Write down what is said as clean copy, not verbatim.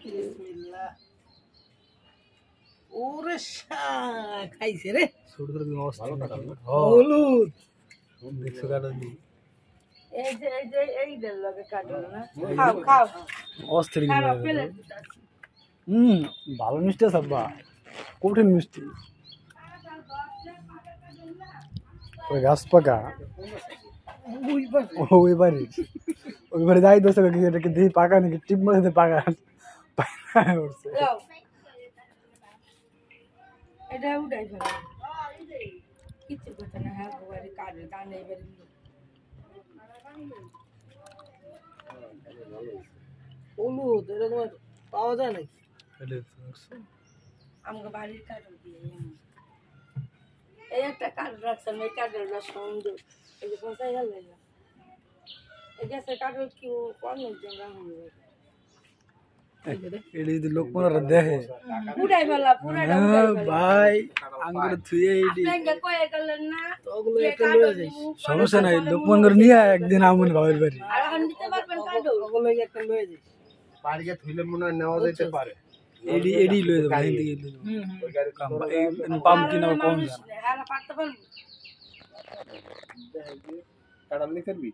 বিসমিল্লাহ ওরে খাইছে রে ছোট ছোট ভালো কাটাল না হলুদ দেখছো কাটা দি এই দেল লগে কাটল না খাও খাও অস্থির গেল ভালো মিষ্টি সব্বা কঠিন মিষ্টি ওই গাছ পাকা ওই বাড়ি যাই দোষ এটাকে দিয়ে পাকা নাকি টিপ মারতে পাকা উঠছে এটা উঠাই ফেলা কিছু কথা না হ্যাঁ বাড়ি কাটে কানে এবারে হলুদ এটা তোমার পাওয়া যায় নাকি আমাকে বাড়ির কাটল দিয়ে এই একটা কাটল রাখছেন এই কাটলটা সুন্দর এই যে পৌঁছাই গেল এই গাছে কাটল কি অনেক জন এটি যদি লোক মনে দেখে উড়াই ফেলা ভাই আঙ্গুর থুয়ে সমস্যা নাই লোক মনে নিয়ে একদিন আমন ভাবের বাড়ি বাড়িকে থুইলে মনে হয় নেওয়া যেতে পারে এডি এডি লয়ে যাবো হিন্দি লয়ে যাবো পাম কিনা কম জানা কাটাল নি করবি